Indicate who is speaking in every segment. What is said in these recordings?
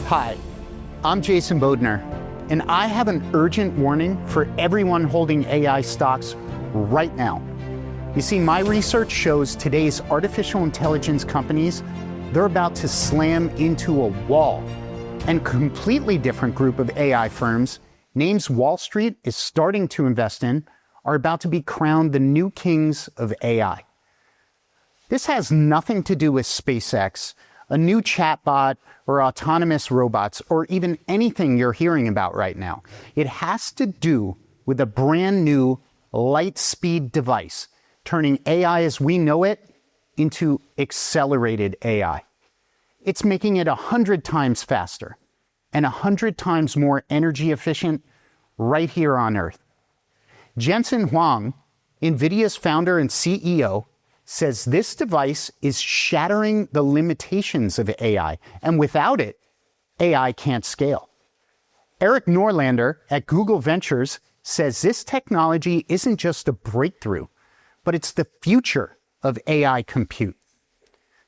Speaker 1: Hi, I'm Jason Bodner, and I have an urgent warning for everyone holding AI stocks right now. You see, my research shows today's artificial intelligence companies, they're about to slam into a wall. And a completely different group of AI firms, names Wall Street is starting to invest in, are about to be crowned the new kings of AI. This has nothing to do with SpaceX, a new chatbot, or autonomous robots, or even anything you're hearing about right now. It has to do with a brand new light speed device, turning AI as we know it into accelerated AI. It's making it 100 times faster and 100 times more energy efficient right here on Earth. Jensen Huang, Nvidia's founder and CEO, says this device is shattering the limitations of AI, and without it, AI can't scale. Eric Norlander at Google Ventures says this technology isn't just a breakthrough, but it's the future of AI compute.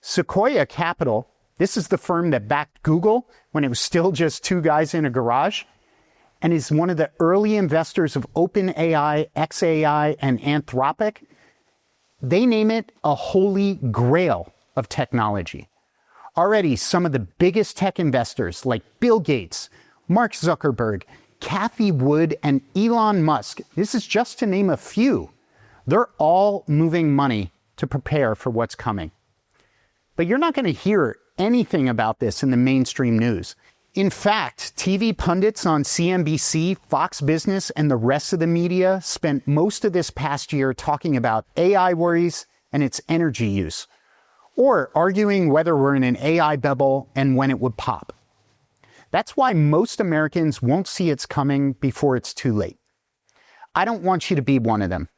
Speaker 1: Sequoia Capital, this is the firm that backed Google when it was still just two guys in a garage, and is one of the early investors of OpenAI, xAI, and Anthropic. They name it a holy grail of technology. Already, some of the biggest tech investors like Bill Gates, Mark Zuckerberg, Cathie Wood, and Elon Musk, this is just to name a few, they're all moving money to prepare for what's coming. But you're not going to hear anything about this in the mainstream news. In fact, TV pundits on CNBC, Fox Business, and the rest of the media spent most of this past year talking about AI worries and its energy use, or arguing whether we're in an AI bubble and when it would pop. That's why most Americans won't see it's coming before it's too late. I don't want you to be one of them.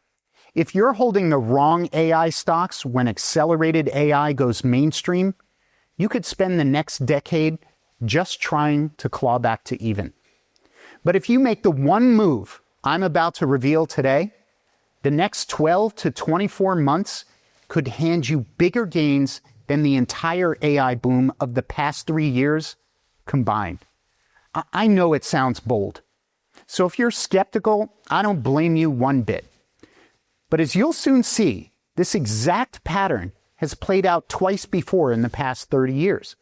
Speaker 1: If you're holding the wrong AI stocks when accelerated AI goes mainstream, you could spend the next decade just trying to claw back to even. But if you make the one move I'm about to reveal today, the next 12 to 24 months could hand you bigger gains than the entire AI boom of the past 3 years combined. I know it sounds bold. So if you're skeptical, I don't blame you one bit. But as you'll soon see, this exact pattern has played out twice before in the past 30 years.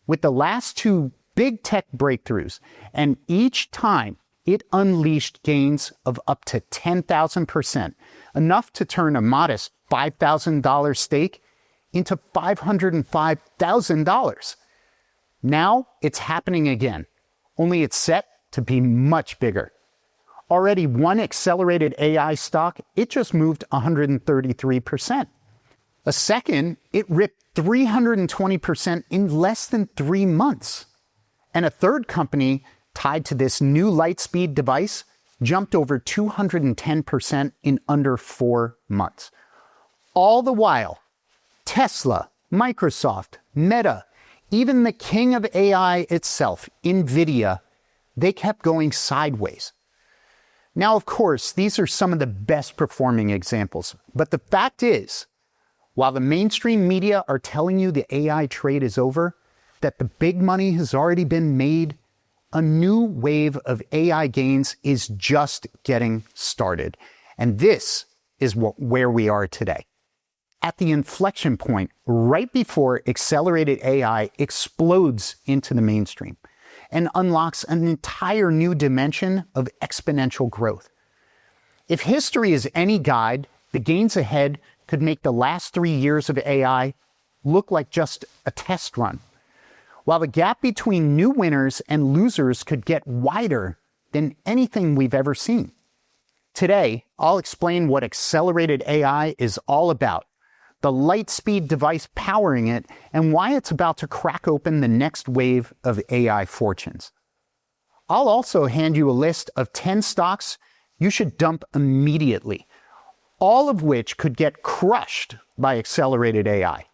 Speaker 1: With the last two big tech breakthroughs, and each time it unleashed gains of up to 10,000%, enough to turn a modest $5,000 stake into $505,000. Now it's happening again, only it's set to be much bigger. Already one accelerated AI stock, it just moved 133%. A second, it ripped 320% in less than 3 months. And a third company tied to this new Lightspeed device jumped over 210% in under 4 months. All the while, Tesla, Microsoft, Meta, even the king of AI itself, Nvidia, they kept going sideways. Now, of course, these are some of the best performing examples, but the fact is, while the mainstream media are telling you the AI trade is over, that the big money has already been made, a new wave of AI gains is just getting started. And this is where we are today. At the inflection point, right before accelerated AI explodes into the mainstream and unlocks an entire new dimension of exponential growth. If history is any guide, the gains ahead could make the last 3 years of AI look like just a test run, while the gap between new winners and losers could get wider than anything we've ever seen. Today, I'll explain what accelerated AI is all about, the Lightspeed device powering it, and why it's about to crack open the next wave of AI fortunes. I'll also hand you a list of 10 stocks you should dump immediately, all of which could get crushed by accelerated AI.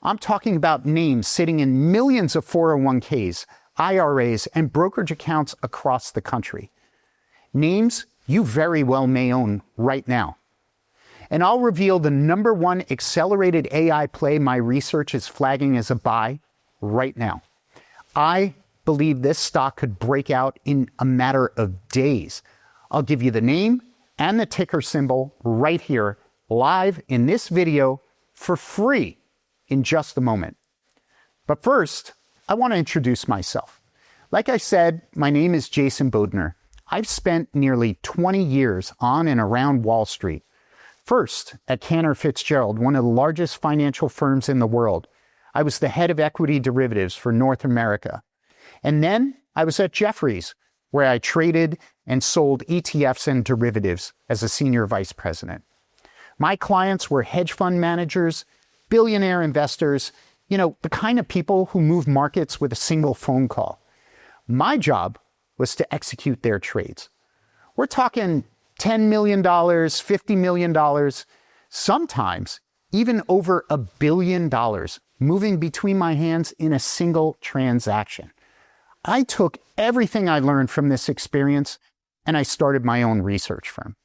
Speaker 1: I'm talking about names sitting in millions of 401ks, IRAs, and brokerage accounts across the country. Names you very well may own right now. And I'll reveal the number one accelerated AI play my research is flagging as a buy right now. I believed this stock could break out in a matter of days. I'll give you the name and the ticker symbol right here, live in this video for free in just a moment. But first, I want to introduce myself. Like I said, my name is Jason Bodner. I've spent nearly 20 years on and around Wall Street. First, at Cantor Fitzgerald, one of the largest financial firms in the world. I was the head of equity derivatives for North America. And then I was at Jefferies, where I traded and sold ETFs and derivatives as a senior vice president. My clients were hedge fund managers, billionaire investors, the kind of people who move markets with a single phone call. My job was to execute their trades. We're talking $10 million, $50 million, sometimes even over $1 billion moving between my hands in a single transaction. I took everything I learned from this experience and I started my own research firm.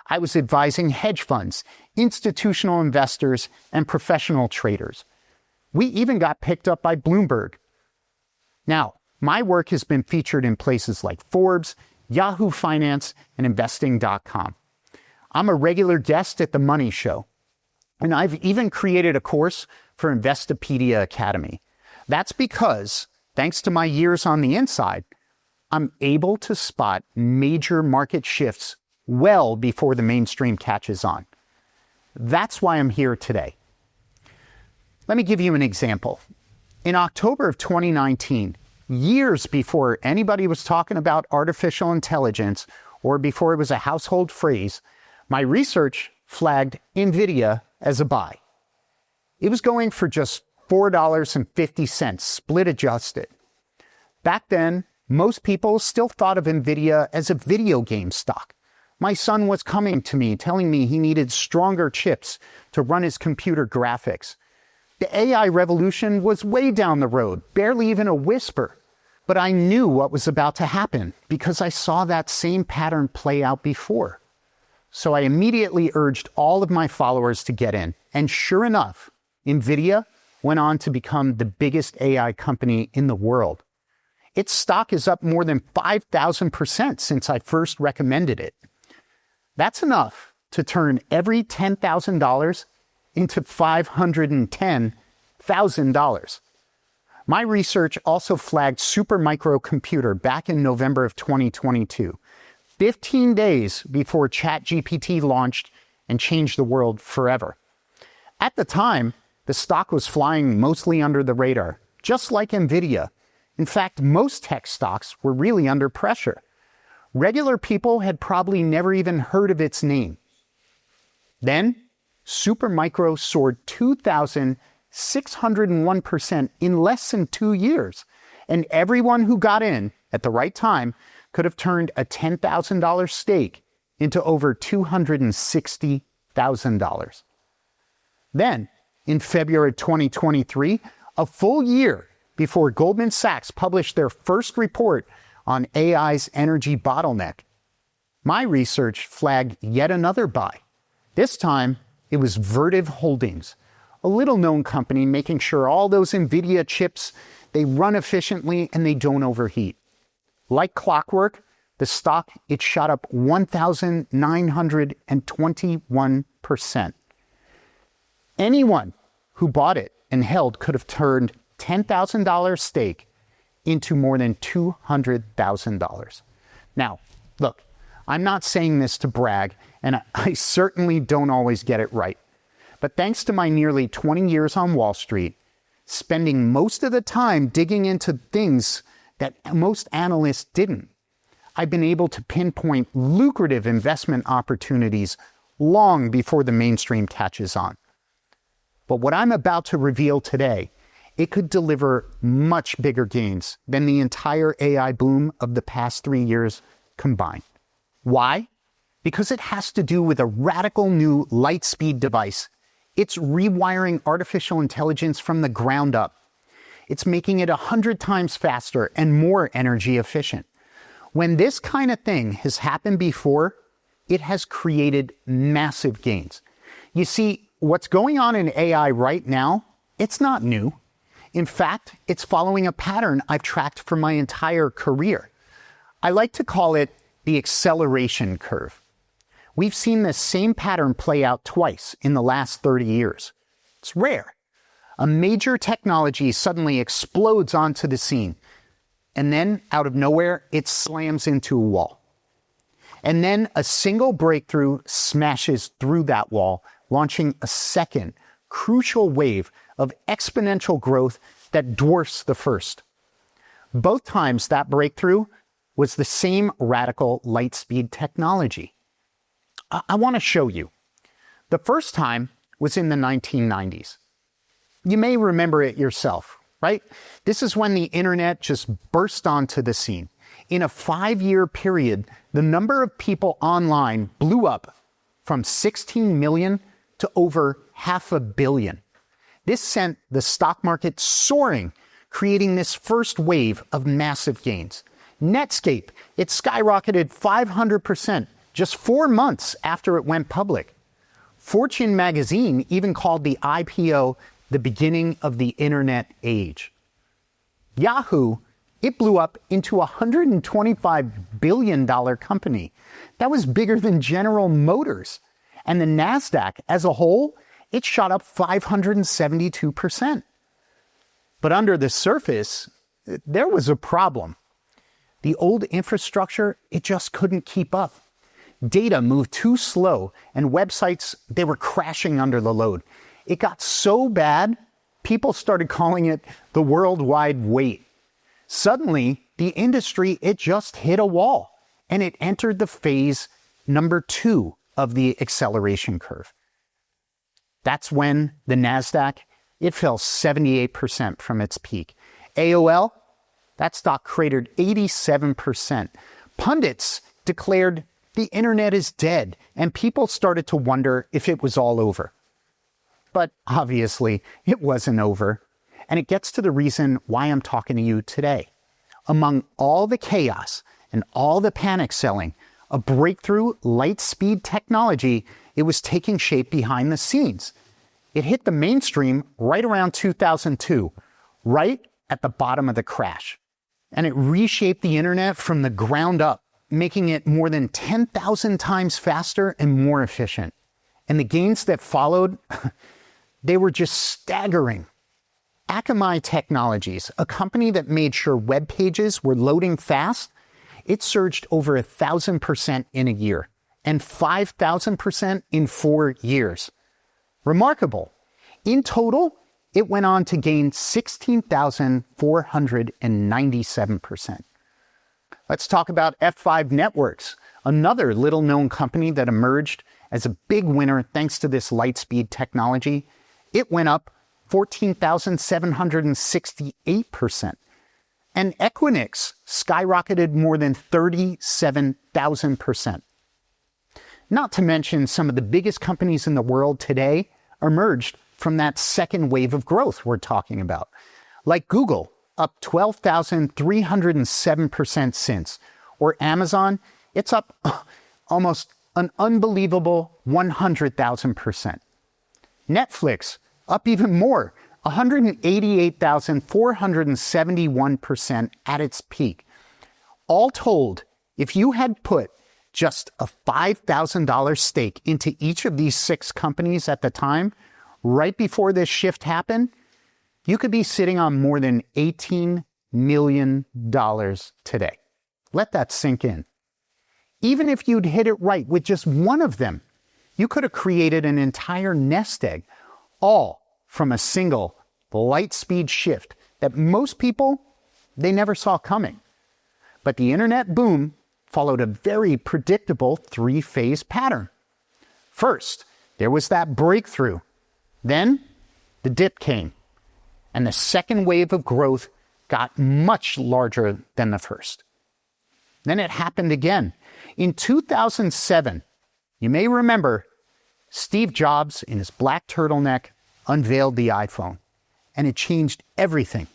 Speaker 1: I was advising hedge funds, institutional investors, and professional traders. We even got picked up by Bloomberg. Now, my work has been featured in places like Forbes, Yahoo Finance, and Investing.com. I'm a regular guest at The Money Show, and I've even created a course for Investopedia Academy. That's because, thanks to my years on the inside, I'm able to spot major market shifts well before the mainstream catches on. That's why I'm here today. Let me give you an example. In October of 2019, years before anybody was talking about artificial intelligence or before it was a household phrase, my research flagged Nvidia as a buy. It was going for just $4.50, split adjusted. Back then, most people still thought of Nvidia as a video game stock. My son was coming to me telling me he needed stronger chips to run his computer graphics. The AI revolution was way down the road, barely even a whisper. But I knew what was about to happen because I saw that same pattern play out before. So I immediately urged all of my followers to get in. And sure enough, Nvidia went on to become the biggest AI company in the world. Its stock is up more than 5,000% since I first recommended it. That's enough to turn every $10,000 into $510,000. My research also flagged Supermicro Computer back in November of 2022, 15 days before ChatGPT launched and changed the world forever. At the time, the stock was flying mostly under the radar, just like Nvidia. In fact, most tech stocks were really under pressure. Regular people had probably never even heard of its name. Then, Supermicro soared 2,601% in less than 2 years, and everyone who got in at the right time could have turned a $10,000 stake into over $260,000. Then, in February 2023, a full year before Goldman Sachs published their first report on AI's energy bottleneck, my research flagged yet another buy. This time, it was Vertiv Holdings, a little-known company making sure all those Nvidia chips, they run efficiently and they don't overheat. Like clockwork, the stock, it shot up 1,921%. Anyone who bought it and held could have turned $10,000 stake into more than $200,000. Now, look, I'm not saying this to brag, and I certainly don't always get it right. But thanks to my nearly 20 years on Wall Street, spending most of the time digging into things that most analysts didn't, I've been able to pinpoint lucrative investment opportunities long before the mainstream catches on. But what I'm about to reveal today, it could deliver much bigger gains than the entire AI boom of the past 3 years combined. Why? Because it has to do with a radical new light speed device. It's rewiring artificial intelligence from the ground up. It's making it 100 times faster and more energy efficient. When this kind of thing has happened before, it has created massive gains. You see, what's going on in AI right now, it's not new. In fact, it's following a pattern I've tracked for my entire career. I like to call it the acceleration curve. We've seen this same pattern play out twice in the last 30 years. It's rare. A major technology suddenly explodes onto the scene, and then out of nowhere, it slams into a wall. And then a single breakthrough smashes through that wall, launching a second crucial wave of exponential growth that dwarfs the first. Both times that breakthrough was the same radical light speed technology. I want to show you. The first time was in the 1990s. You may remember it yourself, right? This is when the internet just burst onto the scene. In a 5-year period, the number of people online blew up from 16 million to over 500 million. This sent the stock market soaring, creating this first wave of massive gains. Netscape, it skyrocketed 500% just 4 months after it went public. Fortune magazine even called the IPO the beginning of the internet age. Yahoo, it blew up into a $125 billion company. That was bigger than General Motors. And the NASDAQ as a whole, it shot up 572%. But under the surface, there was a problem. The old infrastructure, it just couldn't keep up. Data moved too slow, and websites, they were crashing under the load. It got so bad, people started calling it the World Wide Wait. Suddenly, the industry, it just hit a wall, and it entered the phase number 2 of the acceleration curve. That's when the NASDAQ, it fell 78% from its peak. AOL, that stock cratered 87%. Pundits declared the internet is dead, and people started to wonder if it was all over. But obviously, it wasn't over. And it gets to the reason why I'm talking to you today. Among all the chaos and all the panic selling, a breakthrough light speed technology, it was taking shape behind the scenes. It hit the mainstream right around 2002, right at the bottom of the crash. And it reshaped the internet from the ground up, making it more than 10,000 times faster and more efficient. And the gains that followed, they were just staggering. Akamai Technologies, a company that made sure web pages were loading fast, it surged over 1,000% in a year and 5,000% in 4 years. Remarkable. In total, it went on to gain 16,497%. Let's talk about F5 Networks, another little-known company that emerged as a big winner thanks to this light-speed technology. It went up 14,768%. And Equinix skyrocketed more than 37,000%. Not to mention some of the biggest companies in the world today emerged from that second wave of growth we're talking about. Like Google, up 12,307% since. Or Amazon, it's up almost an unbelievable 100,000%. Netflix, up even more, 188,471% at its peak. All told, if you had put just a $5,000 stake into each of these 6 companies at the time, right before this shift happened, you could be sitting on more than $18 million today. Let that sink in. Even if you'd hit it right with just one of them, you could have created an entire nest egg, all from a single light speed shift that most people, they never saw coming. But the internet boom followed a very predictable 3-phase pattern. First, there was that breakthrough. Then, the dip came. And the second wave of growth got much larger than the first. Then it happened again. In 2007, you may remember, Steve Jobs, in his black turtleneck, unveiled the iPhone. And it changed everything.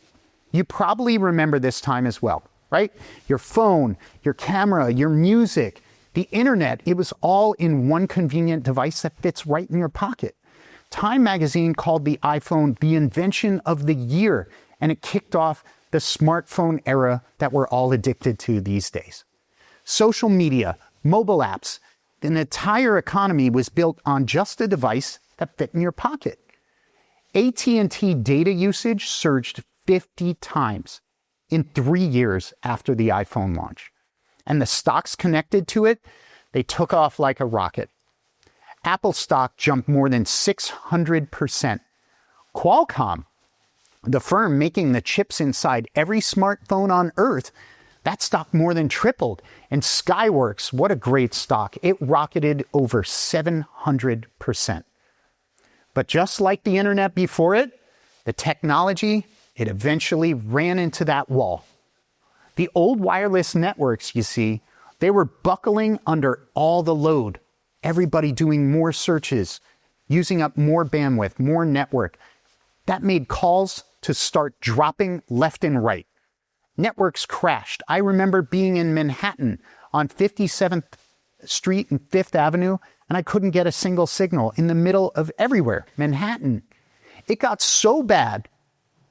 Speaker 1: You probably remember this time as well, right? Your phone, your camera, your music, the internet, it was all in one convenient device that fits right in your pocket. Time magazine called the iPhone the invention of the year, and it kicked off the smartphone era that we're all addicted to these days. Social media, mobile apps, the entire economy was built on just a device that fit in your pocket. AT&T data usage surged 50 times in 3 years after the iPhone launch. And the stocks connected to it, they took off like a rocket. Apple stock jumped more than 600%. Qualcomm, the firm making the chips inside every smartphone on Earth, that stock more than tripled. And Skyworks, what a great stock. It rocketed over 700%. But just like the internet before it, the technology, it eventually ran into that wall. The old wireless networks, you see, they were buckling under all the load. Everybody doing more searches, using up more bandwidth, more network. That made calls to start dropping left and right. Networks crashed. I remember being in Manhattan on 57th Street and 5th Avenue, and I couldn't get a single signal in the middle of everywhere, Manhattan. It got so bad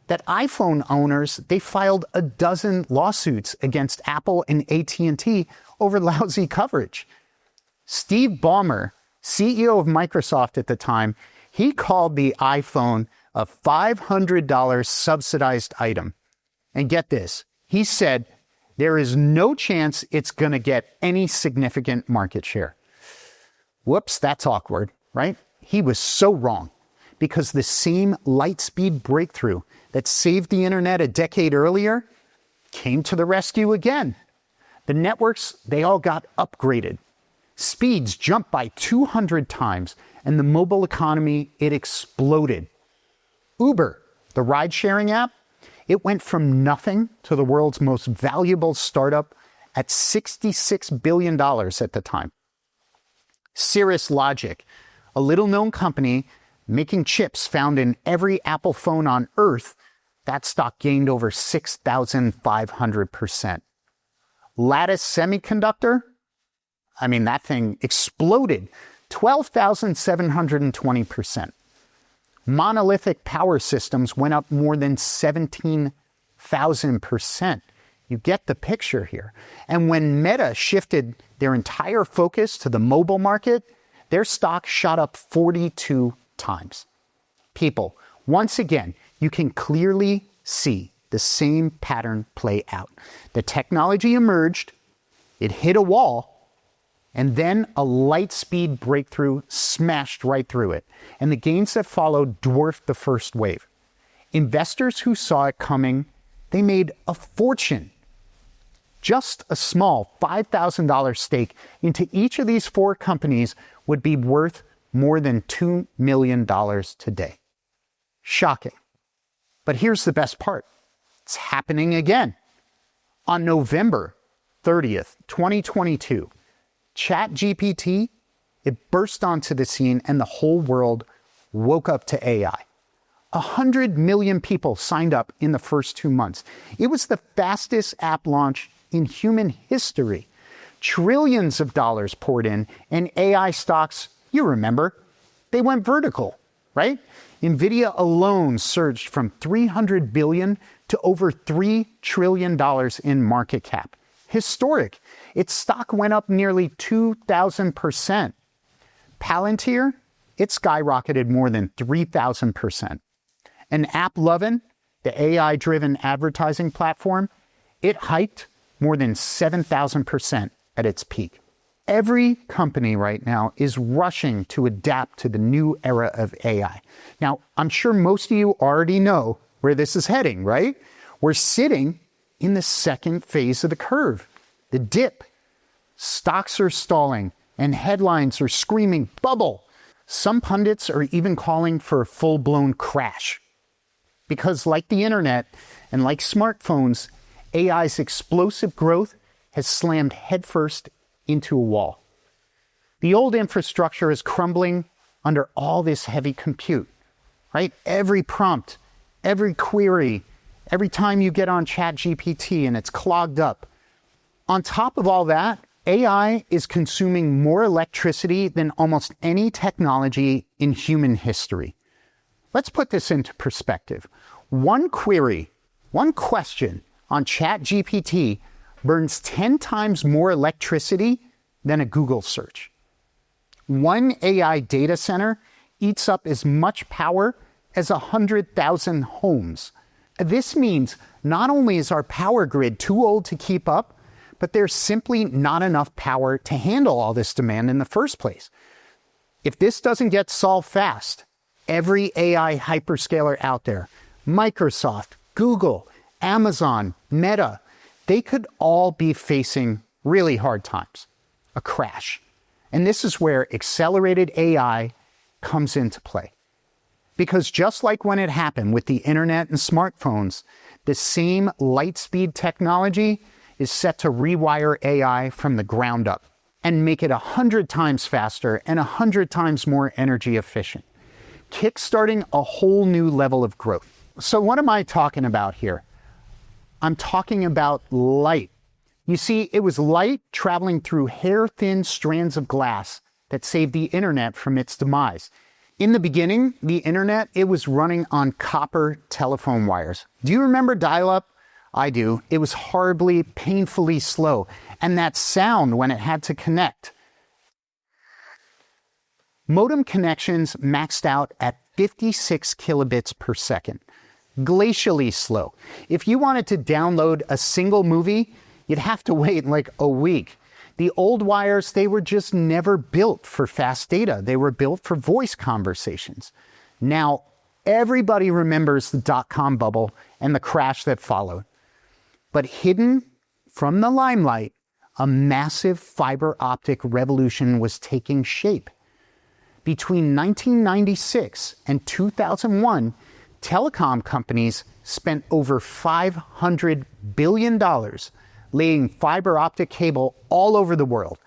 Speaker 1: that iPhone owners, they filed a dozen lawsuits against Apple and AT&T over lousy coverage. Steve Ballmer, CEO of Microsoft at the time, he called the iPhone a $500 subsidized item. And get this, he said, there is no chance it's going to get any significant market share. Whoops, that's awkward, right? He was so wrong, because the same light-speed breakthrough that saved the internet a decade earlier came to the rescue again. The networks, they all got upgraded. Speeds jumped by 200 times, and the mobile economy, it exploded. Uber, the ride-sharing app, it went from nothing to the world's most valuable startup at $66 billion at the time. Cirrus Logic, a little-known company making chips found in every Apple phone on Earth, that stock gained over 6,500%. Lattice Semiconductor, that thing exploded 12,720%. Monolithic Power Systems went up more than 17,000%. You get the picture here. And when Meta shifted their entire focus to the mobile market, their stock shot up 42 times. People, once again, you can clearly see the same pattern play out. The technology emerged, it hit a wall, and then a light-speed breakthrough smashed right through it. And the gains that followed dwarfed the first wave. Investors who saw it coming, they made a fortune. Just a small $5,000 stake into each of these four companies would be worth more than $2 million today. Shocking. But here's the best part. It's happening again. On November 30th, 2022, ChatGPT, it burst onto the scene and the whole world woke up to AI. 100 million people signed up in the first 2 months. It was the fastest app launch in human history. Trillions of dollars poured in, and AI stocks, you remember, they went vertical, right? Nvidia alone surged from $300 billion to over $3 trillion in market cap. Historic. Its stock went up nearly 2,000%. Palantir, it skyrocketed more than 3,000%. And AppLovin, the AI-driven advertising platform, it hiked more than 7,000% at its peak. Every company right now is rushing to adapt to the new era of AI. Now, I'm sure most of you already know where this is heading, right? We're sitting in the second phase of the curve, the dip. Stocks are stalling and headlines are screaming bubble. Some pundits are even calling for a full-blown crash. Because like the internet and like smartphones, AI's explosive growth has slammed headfirst into a wall. The old infrastructure is crumbling under all this heavy compute, right? Every prompt, every query, every time you get on ChatGPT and it's clogged up. On top of all that, AI is consuming more electricity than almost any technology in human history. Let's put this into perspective. One query One question on ChatGPT burns 10 times more electricity than a Google search. One AI data center eats up as much power as 100,000 homes. This means not only is our power grid too old to keep up, but there's simply not enough power to handle all this demand in the first place. If this doesn't get solved fast, every AI hyperscaler out there, Microsoft, Google, Amazon, Meta, they could all be facing really hard times, a crash. And this is where accelerated AI comes into play. Because just like when it happened with the internet and smartphones, the same light speed technology is set to rewire AI from the ground up and make it 100 times faster and 100 times more energy efficient, kickstarting a whole new level of growth. So what am I talking about here? I'm talking about light. You see, it was light traveling through hair-thin strands of glass that saved the internet from its demise. In the beginning, the internet, it was running on copper telephone wires. Do you remember dial-up? I do. It was horribly, painfully slow. And that sound when it had to connect. Modem connections maxed out at 56 kilobits per second. Glacially slow. If you wanted to download a single movie, you'd have to wait like a week. The old wires, they were just never built for fast data. They were built for voice conversations. Now, everybody remembers the dot-com bubble and the crash that followed. But hidden from the limelight, a massive fiber optic revolution was taking shape. Between 1996 and 2001, telecom companies spent over $500 billion laying fiber optic cable all over the world.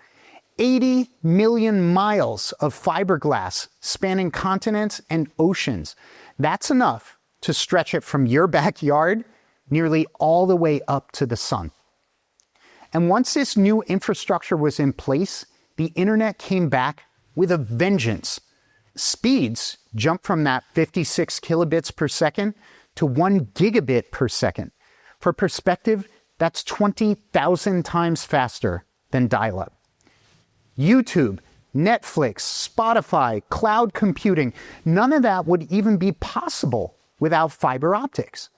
Speaker 1: 80 million miles of fiberglass spanning continents and oceans. That's enough to stretch it from your backyard nearly all the way up to the sun. And once this new infrastructure was in place, the internet came back with a vengeance. Speeds jumped from that 56 kilobits per second to 1 gigabit per second. For perspective, that's 20,000 times faster than dial-up. YouTube, Netflix, Spotify, cloud computing, none of that would even be possible without fiber optics.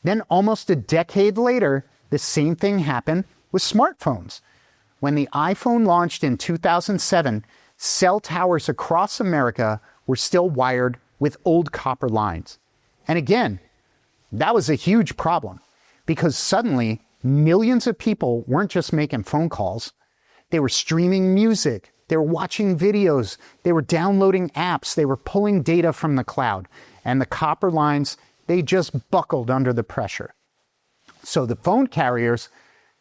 Speaker 1: Then almost a decade later, the same thing happened with smartphones. When the iPhone launched in 2007, cell towers across America were still wired with old copper lines. And again, that was a huge problem because suddenly millions of people weren't just making phone calls. They were streaming music, they were watching videos, they were downloading apps, they were pulling data from the cloud. And the copper lines, they just buckled under the pressure. So the phone carriers,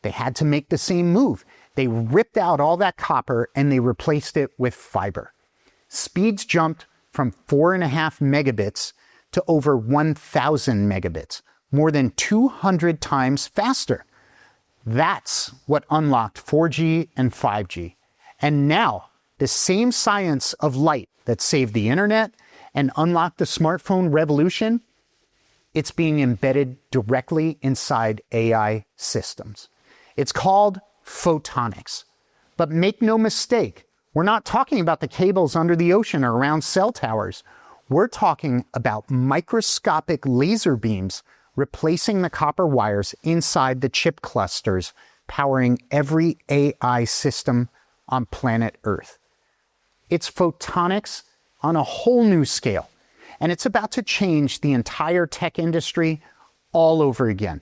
Speaker 1: they had to make the same move. They ripped out all that copper and they replaced it with fiber. Speeds jumped from 4.5 megabits to over 1,000 megabits, more than 200 times faster. That's what unlocked 4G and 5G. And now, the same science of light that saved the internet and unlocked the smartphone revolution, it's being embedded directly inside AI systems. It's called photonics. But make no mistake, we're not talking about the cables under the ocean or around cell towers. We're talking about microscopic laser beams replacing the copper wires inside the chip clusters powering every AI system on planet Earth. It's photonics on a whole new scale, and it's about to change the entire tech industry all over again.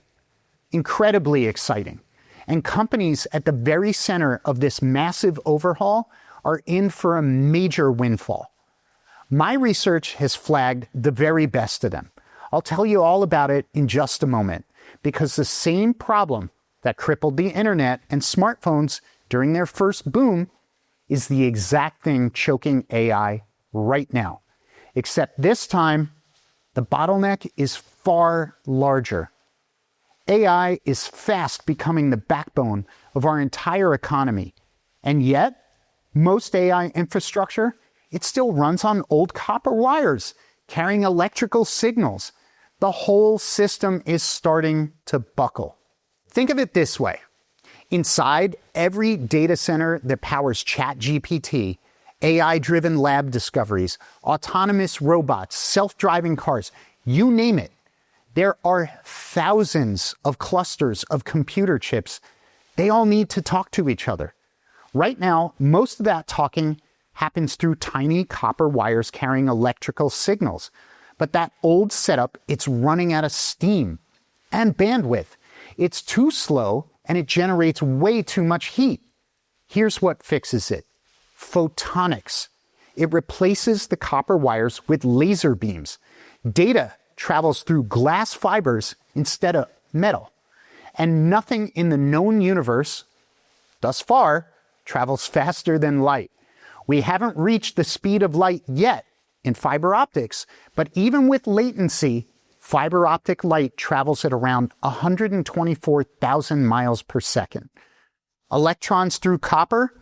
Speaker 1: Incredibly exciting. And companies at the very center of this massive overhaul are in for a major windfall. My research has flagged the very best of them. I'll tell you all about it in just a moment, because the same problem that crippled the internet and smartphones during their first boom is the exact thing choking AI right now. Except this time, the bottleneck is far larger. AI is fast becoming the backbone of our entire economy. And yet, most AI infrastructure, it still runs on old copper wires, carrying electrical signals. The whole system is starting to buckle. Think of it this way. Inside every data center that powers ChatGPT, AI-driven lab discoveries, autonomous robots, self-driving cars, you name it, there are thousands of clusters of computer chips. They all need to talk to each other. Right now, most of that talking happens through tiny copper wires carrying electrical signals. But that old setup, it's running out of steam and bandwidth. It's too slow and it generates way too much heat. Here's what fixes it. Photonics. It replaces the copper wires with laser beams. Data travels through glass fibers instead of metal. And nothing in the known universe, thus far, travels faster than light. We haven't reached the speed of light yet in fiber optics, but even with latency, fiber optic light travels at around 124,000 miles per second. Electrons through copper,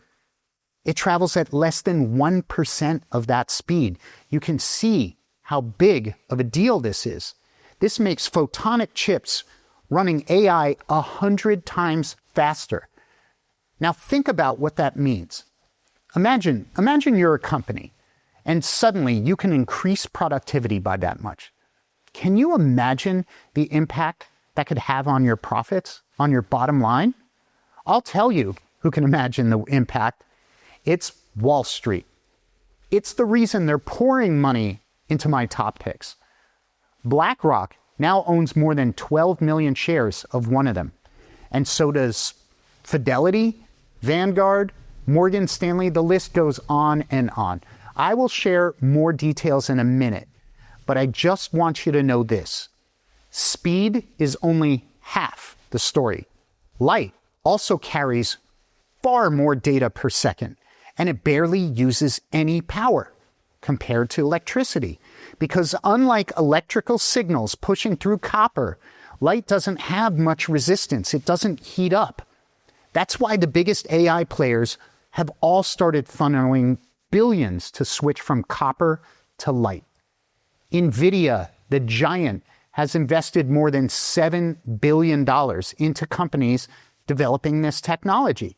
Speaker 1: it travels at less than 1% of that speed. You can see how big of a deal this is. This makes photonic chips running AI 100 times faster. Now think about what that means. Imagine you're a company and suddenly you can increase productivity by that much. Can you imagine the impact that could have on your profits, on your bottom line? I'll tell you who can imagine the impact. It's Wall Street. It's the reason they're pouring money into my top picks. BlackRock now owns more than 12 million shares of one of them. And so does Fidelity, Vanguard, Morgan Stanley. The list goes on and on. I will share more details in a minute, but I just want you to know this. Speed is only half the story. Light also carries far more data per second, and it barely uses any power compared to electricity. Because unlike electrical signals pushing through copper, light doesn't have much resistance. It doesn't heat up. That's why the biggest AI players have all started funneling billions to switch from copper to light. Nvidia, the giant, has invested more than $7 billion into companies developing this technology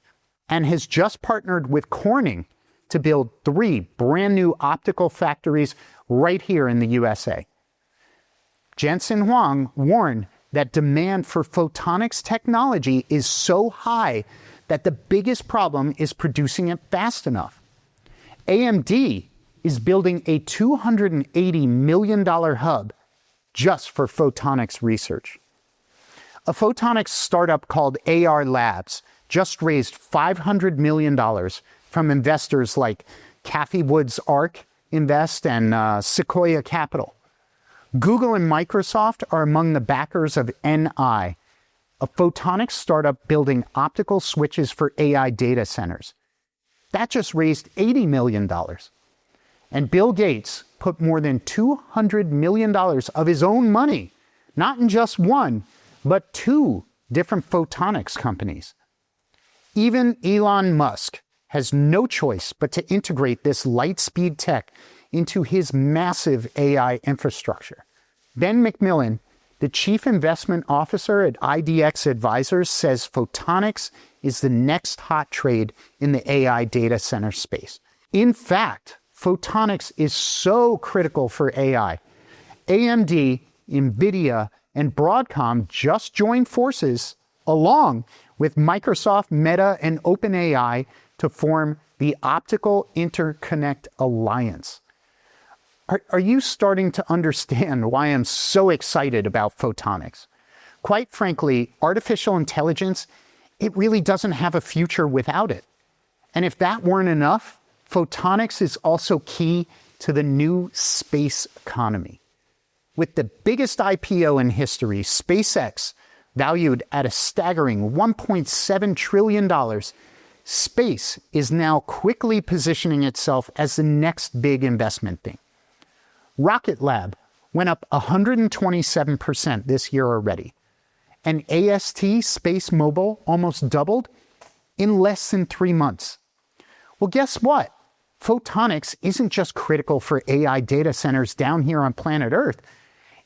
Speaker 1: and has just partnered with Corning to build 3 brand new optical factories right here in the USA. Jensen Huang warned that demand for photonics technology is so high that the biggest problem is producing it fast enough. AMD is building a $280 million hub just for photonics research. A photonics startup called AR Labs just raised $500 million from investors like Cathie Wood's ARK Invest and Sequoia Capital. Google and Microsoft are among the backers of NI, a photonics startup building optical switches for AI data centers. That just raised $80 million. And Bill Gates put more than $200 million of his own money, not in just one, but 2 different photonics companies. Even Elon Musk has no choice but to integrate this light-speed tech into his massive AI infrastructure. Ben McMillan, the chief investment officer at IDX Advisors, says photonics is the next hot trade in the AI data center space. In fact, photonics is so critical for AI. AMD, Nvidia, and Broadcom just joined forces along with Microsoft, Meta, and OpenAI to form the Optical Interconnect Alliance. Are you starting to understand why I'm so excited about photonics? Quite frankly, artificial intelligence, it really doesn't have a future without it. And if that weren't enough, photonics is also key to the new space economy. With the biggest IPO in history, SpaceX, valued at a staggering $1.7 trillion, space is now quickly positioning itself as the next big investment thing. Rocket Lab went up 127% this year already. And AST, Space Mobile, almost doubled in less than 3 months. Well, guess what? Photonics isn't just critical for AI data centers down here on planet Earth.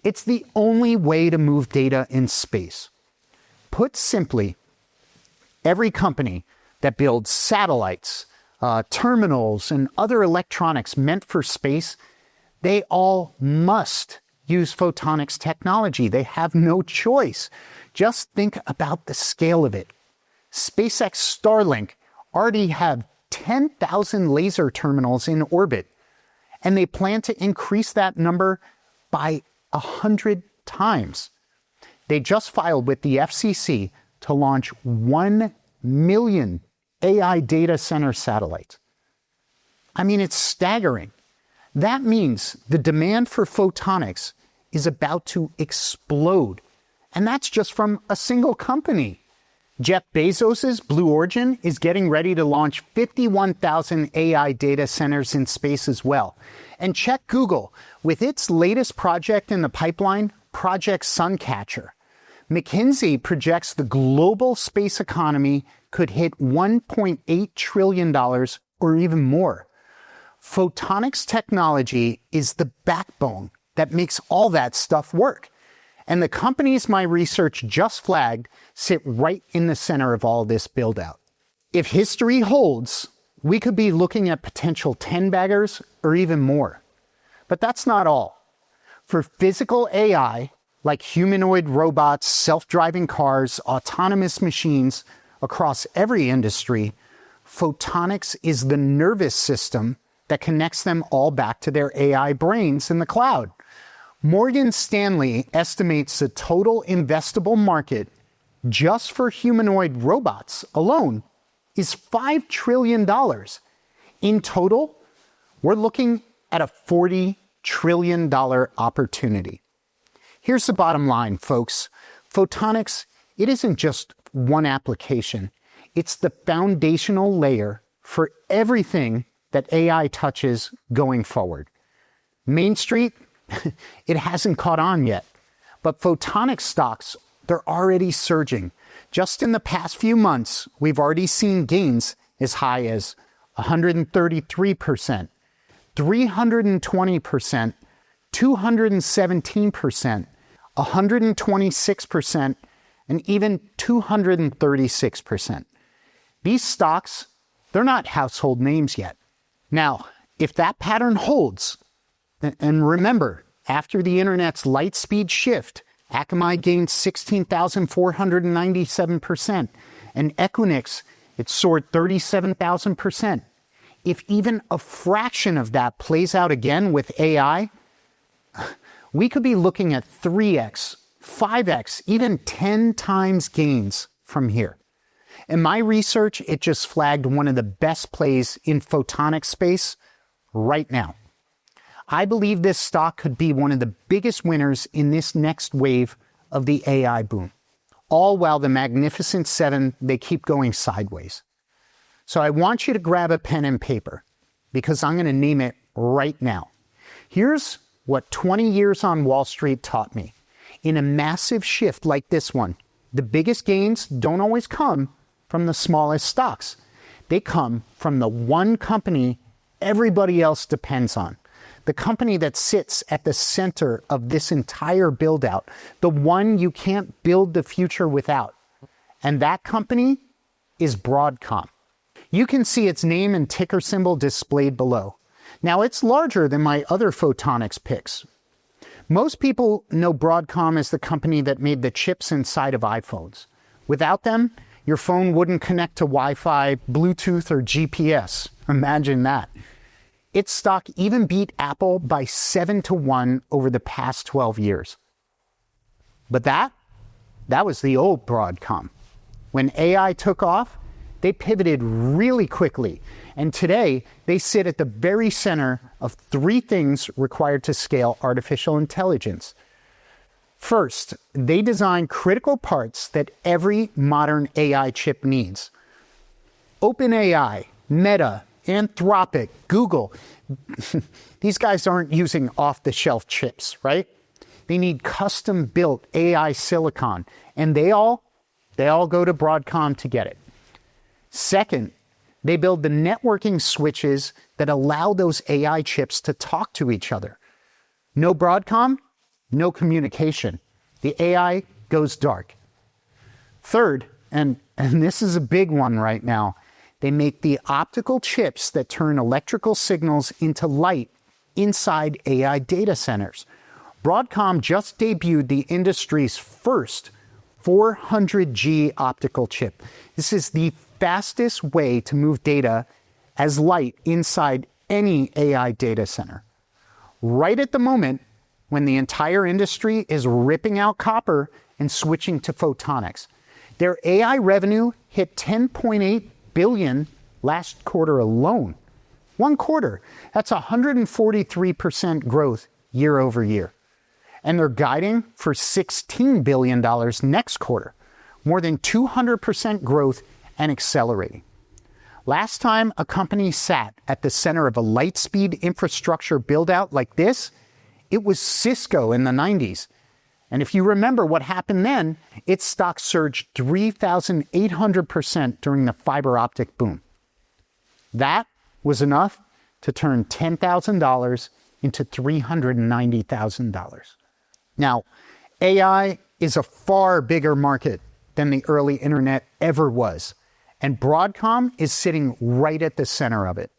Speaker 1: It's the only way to move data in space. Put simply, every company that builds satellites, terminals, and other electronics meant for space, they all must use photonics technology. They have no choice. Just think about the scale of it. SpaceX Starlink already have 10,000 laser terminals in orbit, and they plan to increase that number by 100 times. They just filed with the FCC to launch 1 million AI data center satellites. I mean, it's staggering. That means the demand for photonics is about to explode. And that's just from a single company. Jeff Bezos's Blue Origin is getting ready to launch 51,000 AI data centers in space as well. And check Google with its latest project in the pipeline, Project Suncatcher. McKinsey projects the global space economy could hit $1.8 trillion or even more. Photonics technology is the backbone that makes all that stuff work. And the companies my research just flagged sit right in the center of all this build-out. If history holds, we could be looking at potential 10-baggers or even more. But that's not all. For physical AI, like humanoid robots, self-driving cars, autonomous machines across every industry, photonics is the nervous system that connects them all back to their AI brains in the cloud. Morgan Stanley estimates the total investable market just for humanoid robots alone is $5 trillion. In total, we're looking at a $40 trillion opportunity. Here's the bottom line, folks. Photonics, it isn't just one application. It's the foundational layer for everything that AI touches going forward. Main Street, it hasn't caught on yet, but photonics stocks, they're already surging. Just in the past few months, we've already seen gains as high as 133%, 320%, 217%, 126%, and even 236%. These stocks, they're not household names yet. Now, if that pattern holds, and remember, after the internet's light speed shift, Akamai gained 16,497%, and Equinix, it soared 37,000%. If even a fraction of that plays out again with AI, we could be looking at 3x, 5x, even 10 times gains from here. In my research, it just flagged one of the best plays in photonics space right now. I believe this stock could be one of the biggest winners in this next wave of the AI boom, all while the Magnificent Seven, they keep going sideways. So I want you to grab a pen and paper because I'm going to name it right now. Here's what 20 years on Wall Street taught me. In a massive shift like this one, the biggest gains don't always come from the smallest stocks. They come from the one company everybody else depends on. The company that sits at the center of this entire build out, the one you can't build the future without. And that company is Broadcom. You can see its name and ticker symbol displayed below. Now, it's larger than my other photonics picks. Most people know Broadcom as the company that made the chips inside of iPhones. Without them, your phone wouldn't connect to Wi-Fi, Bluetooth, or GPS. Imagine that. Its stock even beat Apple by 7-1 over the past 12 years. But that was the old Broadcom. When AI took off, they pivoted really quickly. And today, they sit at the very center of three things required to scale artificial intelligence. First, they design critical parts that every modern AI chip needs. OpenAI, Meta, Anthropic, Google, these guys aren't using off-the-shelf chips, right? They need custom-built AI silicon, and they all go to Broadcom to get it. Second, they build the networking switches that allow those AI chips to talk to each other. No Broadcom? no communication. The AI goes dark. Third, and this is a big one right now, they make the optical chips that turn electrical signals into light inside AI data centers. Broadcom just debuted the industry's first 400G optical chip. This is the fastest way to move data as light inside any AI data center. Right at the moment when the entire industry is ripping out copper and switching to photonics. Their AI revenue hit $10.8 billion last quarter alone. One quarter. That's 143% growth year over year. And they're guiding for $16 billion next quarter. More than 200% growth and accelerating. Last time a company sat at the center of a light-speed infrastructure build-out like this, it was Cisco in the 90s. And if you remember what happened then, its stock surged 3,800% during the fiber optic boom. That was enough to turn $10,000 into $390,000. Now, AI is a far bigger market than the early internet ever was, and Broadcom is sitting right at the center of it.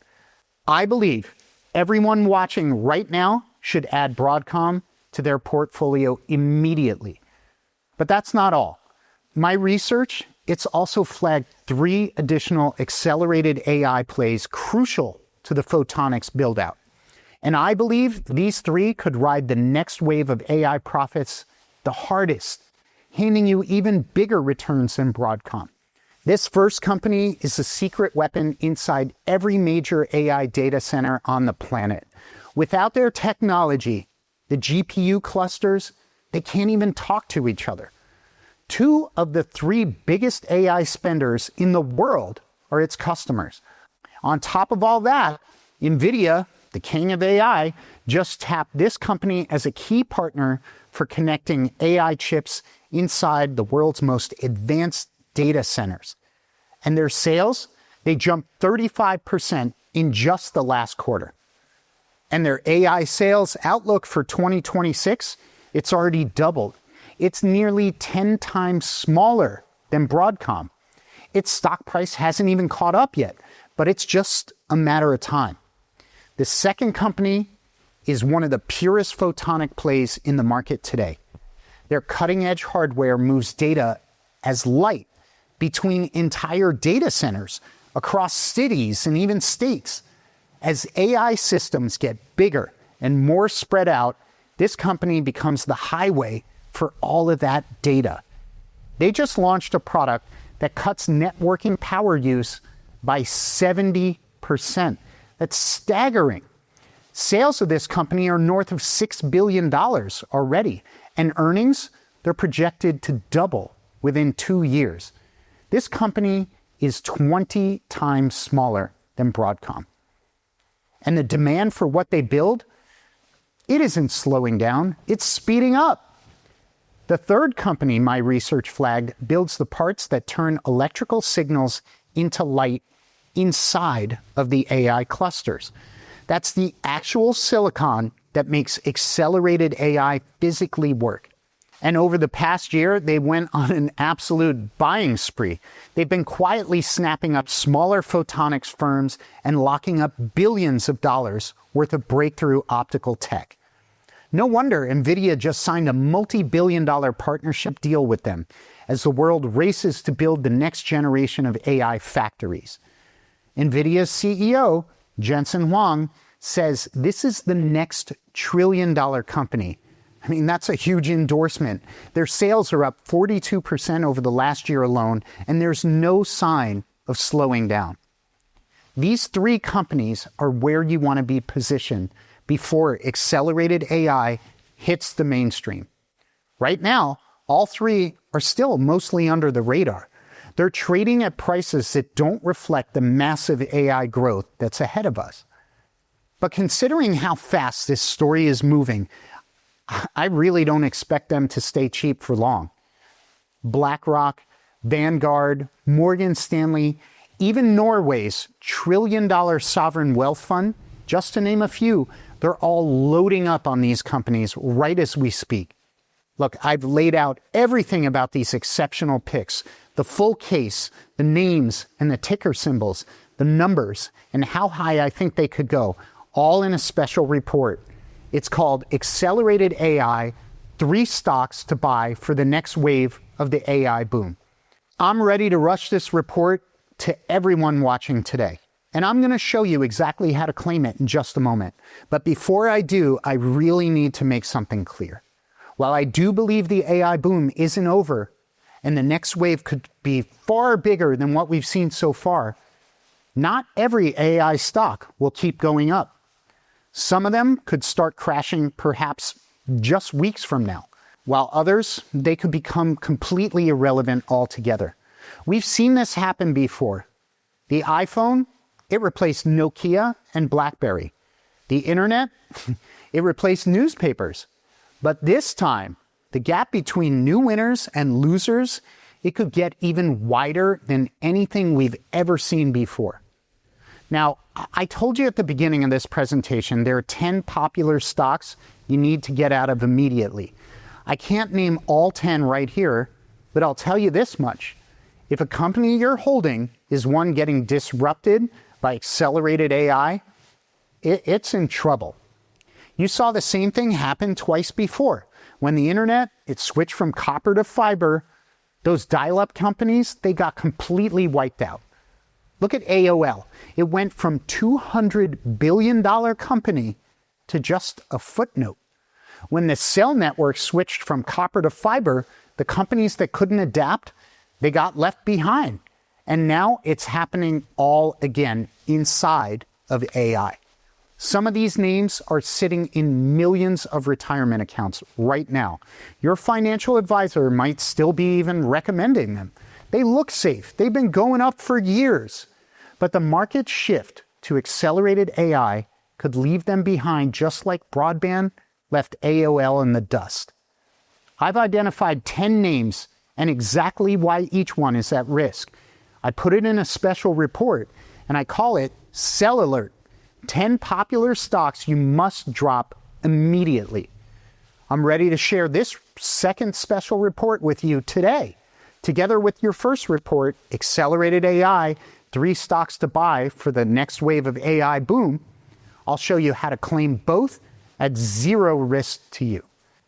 Speaker 1: I believe everyone watching right now should add Broadcom to their portfolio immediately. But that's not all. My research, it's also flagged 3 additional accelerated AI plays crucial to the photonics build-out. And I believe these 3 could ride the next wave of AI profits the hardest, handing you even bigger returns than Broadcom. This first company is a secret weapon inside every major AI data center on the planet. Without their technology, the GPU clusters, they can't even talk to each other. 2 of the 3 biggest AI spenders in the world are its customers. On top of all that, Nvidia, the king of AI, just tapped this company as a key partner for connecting AI chips inside the world's most advanced data centers. And their sales, they jumped 35% in just the last quarter. And their AI sales outlook for 2026, it's already doubled. It's nearly 10 times smaller than Broadcom. Its stock price hasn't even caught up yet, but it's just a matter of time. The second company is one of the purest photonic plays in the market today. Their cutting-edge hardware moves data as light between entire data centers across cities and even states. As AI systems get bigger and more spread out, this company becomes the highway for all of that data. They just launched a product that cuts networking power use by 70%. That's staggering. Sales of this company are north of $6 billion already, and earnings, they're projected to double within 2 years. This company is 20 times smaller than Broadcom. And the demand for what they build, it isn't slowing down, it's speeding up. The third company my research flagged builds the parts that turn electrical signals into light inside of the AI clusters. That's the actual silicon that makes accelerated AI physically work. And over the past year, they went on an absolute buying spree. They've been quietly snapping up smaller photonics firms and locking up billions of dollars worth of breakthrough optical tech. No wonder Nvidia just signed a multi-billion-dollar partnership deal with them as the world races to build the next generation of AI factories. Nvidia's CEO, Jensen Huang, says this is the next trillion-dollar company. I mean, that's a huge endorsement. Their sales are up 42% over the last year alone, and there's no sign of slowing down. These 3 companies are where you want to be positioned before accelerated AI hits the mainstream. Right now, all 3 are still mostly under the radar. They're trading at prices that don't reflect the massive AI growth that's ahead of us. But considering how fast this story is moving, I really don't expect them to stay cheap for long. BlackRock, Vanguard, Morgan Stanley, even Norway's $1 trillion sovereign wealth fund, just to name a few, They're all loading up on these companies right as we speak. Look, I've laid out everything about these exceptional picks, the full case, the names and the ticker symbols, the numbers, and how high I think they could go, all in a special report. It's called Accelerated AI, 3 Stocks to Buy for the Next Wave of the AI Boom. I'm ready to rush this report to everyone watching today. And I'm going to show you exactly how to claim it in just a moment. But before I do, I really need to make something clear. While I do believe the AI boom isn't over, and the next wave could be far bigger than what we've seen so far, not every AI stock will keep going up. Some of them could start crashing perhaps just weeks from now, while others, they could become completely irrelevant altogether. We've seen this happen before. The iPhone, it replaced Nokia and BlackBerry. The internet, it replaced newspapers. But this time, the gap between new winners and losers, it could get even wider than anything we've ever seen before. Now, I told you at the beginning of this presentation, there are 10 popular stocks you need to get out of immediately. I can't name all 10 right here, but I'll tell you this much. If a company you're holding is one getting disrupted by accelerated AI, it's in trouble. You saw the same thing happen twice before. When the internet, it switched from copper to fiber, those dial-up companies, they got completely wiped out. Look at AOL. It went from $200 billion company to just a footnote. When the cell network switched from copper to fiber, the companies that couldn't adapt, they got left behind. And now it's happening all again inside of AI. Some of these names are sitting in millions of retirement accounts right now. Your financial advisor might still be even recommending them. They look safe. They've been going up for years. But the market shift to accelerated AI could leave them behind just like broadband left AOL in the dust. I've identified 10 names and exactly why each one is at risk. I put it in a special report and I call it Sell Alert. 10 popular stocks you must drop immediately. I'm ready to share this second special report with you today. Together with your first report, Accelerated AI, 3 Stocks to Buy for the Next Wave of AI Boom, I'll show you how to claim both at 0 risk to you.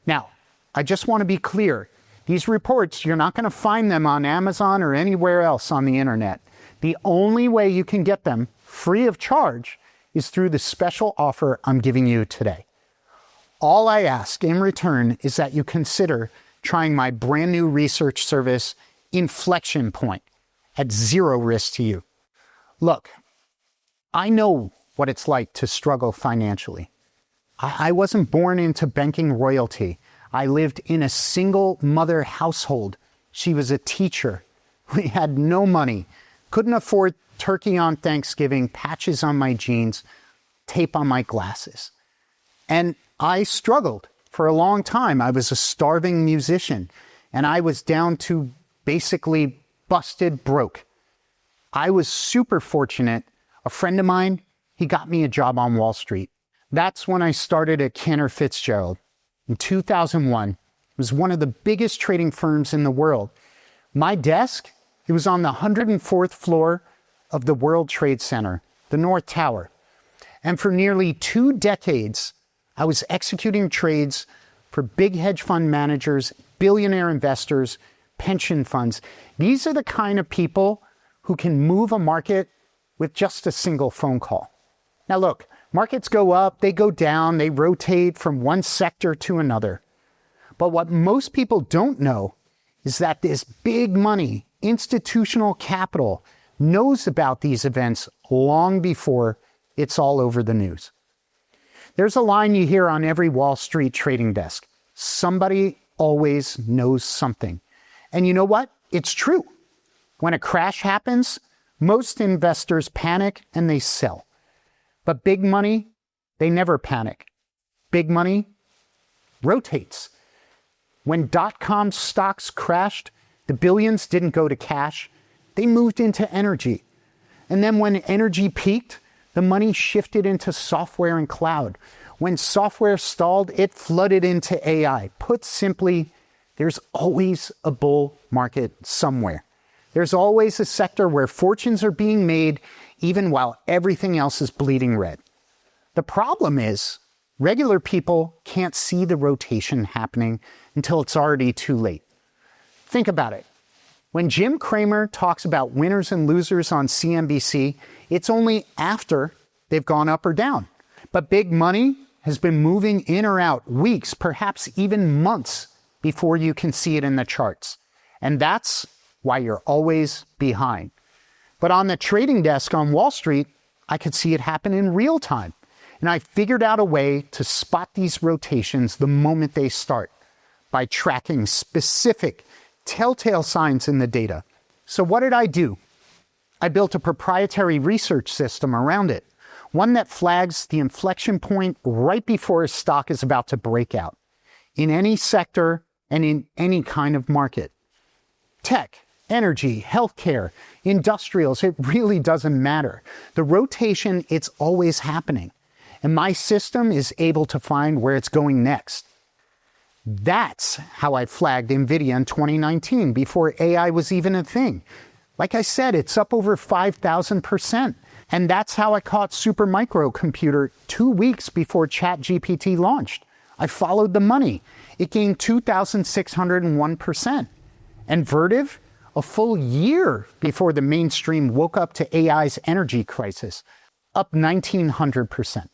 Speaker 1: Now, I just want to be clear. These reports, you're not going to find them on Amazon or anywhere else on the internet. The only way you can get them free of charge is through the special offer I'm giving you today. All I ask in return is that you consider trying my brand new research service, Inflection Point, at 0 risk to you. Look, I know what it's like to struggle financially. I wasn't born into banking royalty. I lived in a single mother household. She was a teacher. We had no money, couldn't afford turkey on Thanksgiving, patches on my jeans, tape on my glasses. And I struggled for a long time. I was a starving musician, and I was down to basically busted broke. I was super fortunate. A friend of mine, he got me a job on Wall Street. That's when I started at Cantor Fitzgerald in 2001. It was one of the biggest trading firms in the world. My desk, it was on the 104th floor of the World Trade Center, the North Tower. And for nearly 2 decades, I was executing trades for big hedge fund managers, billionaire investors, pension funds. These are the kind of people who can move a market with just a single phone call. Now look, markets go up, they go down, they rotate from one sector to another. But what most people don't know is that this big money, institutional capital, knows about these events long before it's all over the news. There's a line you hear on every Wall Street trading desk. Somebody always knows something. And you know what? It's true. When a crash happens, most investors panic and they sell. But big money, they never panic. Big money rotates. When dot-com stocks crashed, the billions didn't go to cash. They moved into energy. And then when energy peaked, the money shifted into software and cloud. When software stalled, it flooded into AI. Put simply, there's always a bull market somewhere. There's always a sector where fortunes are being made even while everything else is bleeding red. The problem is, regular people can't see the rotation happening until it's already too late. Think about it. When Jim Cramer talks about winners and losers on CNBC, it's only after they've gone up or down. But big money has been moving in or out weeks, perhaps even months before you can see it in the charts. And that's why you're always behind. But on the trading desk on Wall Street, I could see it happen in real time. And I figured out a way to spot these rotations the moment they start by tracking specific telltale signs in the data. So what did I do? I built a proprietary research system around it, one that flags the inflection point right before a stock is about to break out, in any sector and in any kind of market. Tech, energy, healthcare, industrials, it really doesn't matter. The rotation, it's always happening. And my system is able to find where it's going next. That's how I flagged Nvidia in 2019, before AI was even a thing. Like I said, it's up over 5,000%. And that's how I caught Supermicro Computer 2 weeks before ChatGPT launched. I followed the money. It gained 2,601%. And Vertiv, a full year before the mainstream woke up to AI's energy crisis, up 1,900%.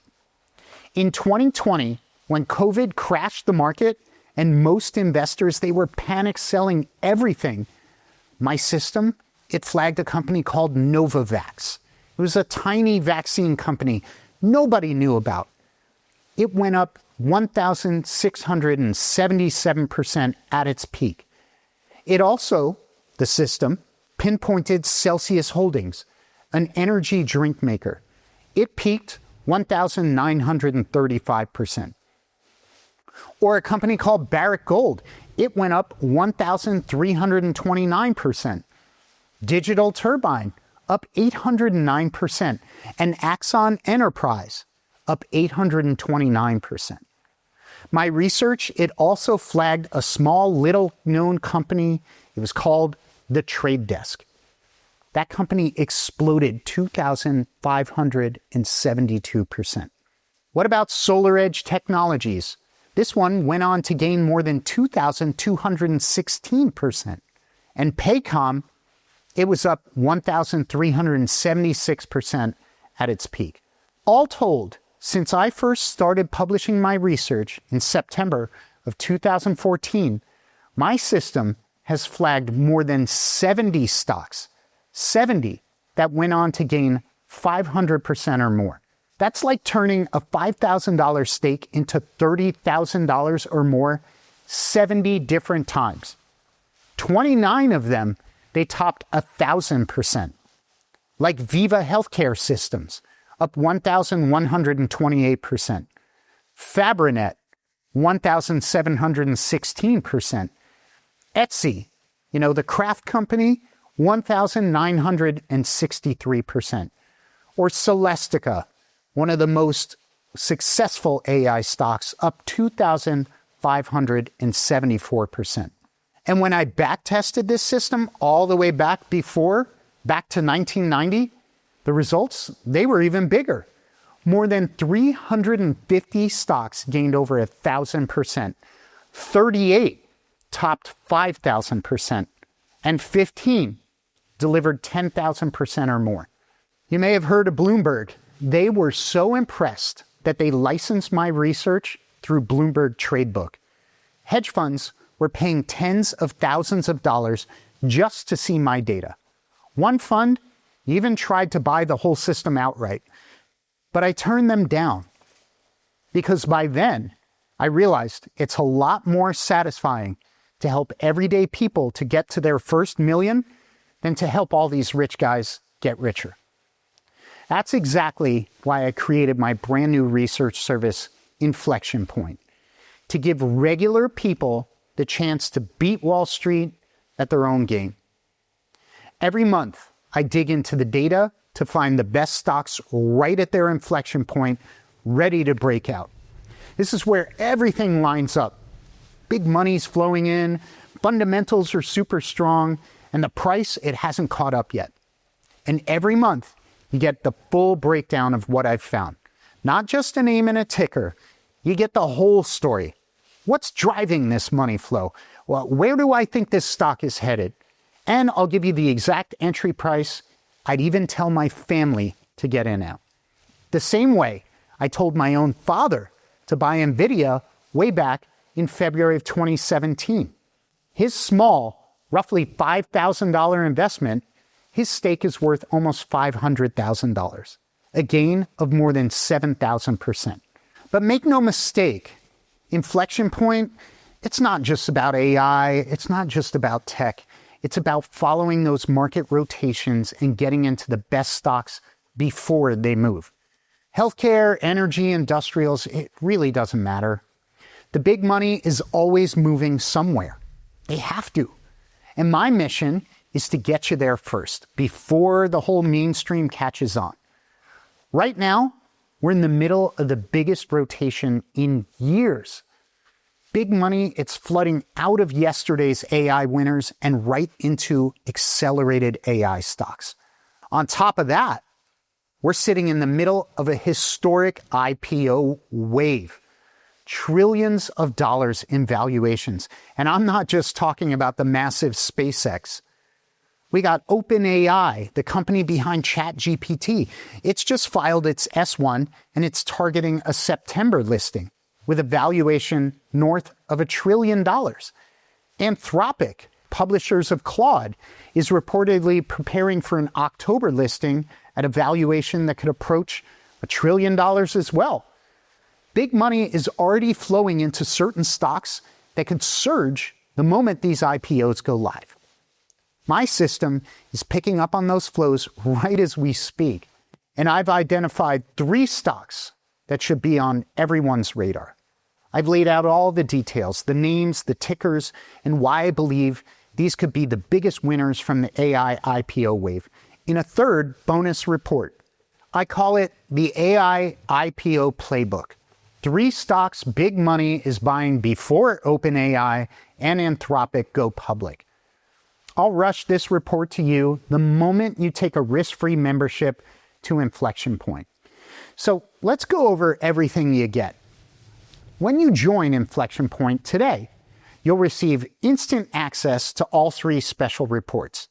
Speaker 1: In 2020, when COVID crashed the market and most investors, they were panic selling everything, my system, it flagged a company called Novavax. It was a tiny vaccine company nobody knew about. It went up 1,677% at its peak. It also, the system, pinpointed Celsius Holdings, an energy drink maker. It peaked 1,935%. Or a company called Barrick Gold. It went up 1,329%. Digital Turbine, up 809%. And Axon Enterprise, up 829%. My research, it also flagged a small, little-known company. It was called The Trade Desk. That company exploded 2,572%. What about SolarEdge Technologies? This one went on to gain more than 2,216%. And Paycom, it was up 1,376% at its peak. All told, since I first started publishing my research in September of 2014, my system has flagged more than 70 stocks, 70 that went on to gain 500% or more. That's like turning a $5,000 stake into $30,000 or more 70 different times. 29 of them, they topped 1,000%. Like Viva Healthcare Systems, up 1,128%. Fabrinet, 1,716%. Etsy, the craft company, 1,963%. Or Celestica, one of the most successful AI stocks, up 2,574%. And when I back-tested this system all the way back to 1990, the results, they were even bigger. More than 350 stocks gained over 1,000%. 38 topped 5,000%. And 15 delivered 10,000% or more. You may have heard of Bloomberg. They were so impressed that they licensed my research through Bloomberg Tradebook. Hedge funds were paying tens of thousands of dollars just to see my data. One fund even tried to buy the whole system outright, but I turned them down because by then I realized it's a lot more satisfying to help everyday people to get to their first million than to help all these rich guys get richer. That's exactly why I created my brand new research service, Inflection Point, to give regular people the chance to beat Wall Street at their own game. Every month, I dig into the data to find the best stocks right at their inflection point, ready to break out. This is where everything lines up. Big money's flowing in, fundamentals are super strong, and the price, it hasn't caught up yet. And every month, you get the full breakdown of what I've found. Not just a name and a ticker. You get the whole story. What's driving this money flow? Well, where do I think this stock is headed? And I'll give you the exact entry price. I'd even tell my family to get in now. The same way I told my own father to buy Nvidia way back in February of 2017. His small, roughly $5,000 investment, his stake is worth almost $500,000, a gain of more than 7,000%. But make no mistake, Inflection Point, it's not just about AI, it's not just about tech, it's about following those market rotations and getting into the best stocks before they move. Healthcare, energy, industrials, it really doesn't matter. The big money is always moving somewhere. They have to. And my mission is to get you there first, before the whole mainstream catches on. Right now, we're in the middle of the biggest rotation in years. Big money, it's flooding out of yesterday's AI winners and right into accelerated AI stocks. On top of that, we're sitting in the middle of a historic IPO wave. Trillions of dollars in valuations. And I'm not just talking about the massive SpaceX. We got OpenAI, the company behind ChatGPT. It's just filed its S1 and it's targeting a September listing with a valuation north of $1 trillion. Anthropic, publishers of Claude, is reportedly preparing for an October listing at a valuation that could approach $1 trillion as well. Big money is already flowing into certain stocks that could surge the moment these IPOs go live. My system is picking up on those flows right as we speak, and I've identified 3 stocks that should be on everyone's radar. I've laid out all the details, the names, the tickers, and why I believe these could be the biggest winners from the AI IPO wave in a third bonus report. I call it the AI IPO playbook. 3 stocks big money is buying before OpenAI and Anthropic go public. I'll rush this report to you the moment you take a risk-free membership to Inflection Point. So let's go over everything you get. When you join Inflection Point today, you'll receive instant access to all 3 special reports.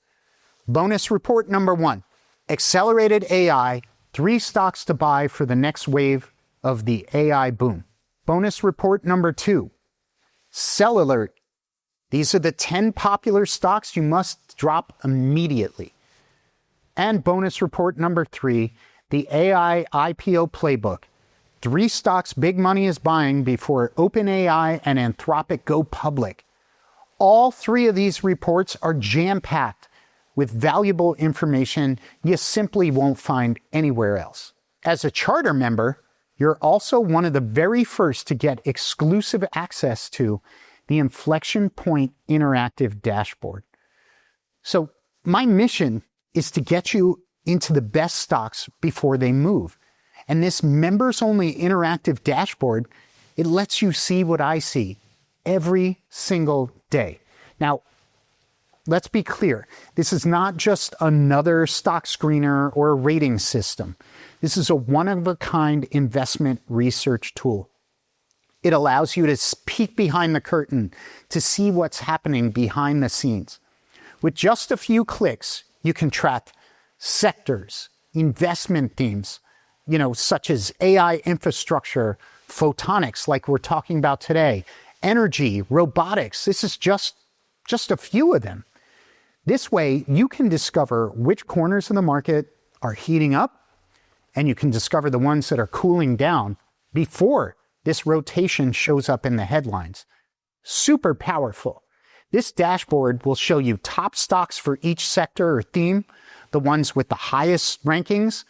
Speaker 1: Bonus report number 1, accelerated AI, 3 stocks to buy for the next wave of the AI boom. Bonus report number 2, sell alert. These are the 10 popular stocks you must drop immediately. And bonus report number 3, the AI IPO playbook. 3 stocks big money is buying before OpenAI and Anthropic go public. All 3 of these reports are jam-packed with valuable information you simply won't find anywhere else. As a charter member, you're also one of the very first to get exclusive access to the Inflection Point Interactive Dashboard. So my mission is to get you into the best stocks before they move. And this members-only interactive dashboard, it lets you see what I see every single day. Now, let's be clear. This is not just another stock screener or a rating system. This is a one-of-a-kind investment research tool. It allows you to peek behind the curtain to see what's happening behind the scenes. With just a few clicks, you can track sectors, investment themes, such as AI infrastructure, photonics, like we're talking about today, energy, robotics. This is just a few of them. This way, you can discover which corners of the market are heating up, and you can discover the ones that are cooling down before this rotation shows up in the headlines. Super powerful. This dashboard will show you top stocks for each sector or theme, the ones with the highest rankings,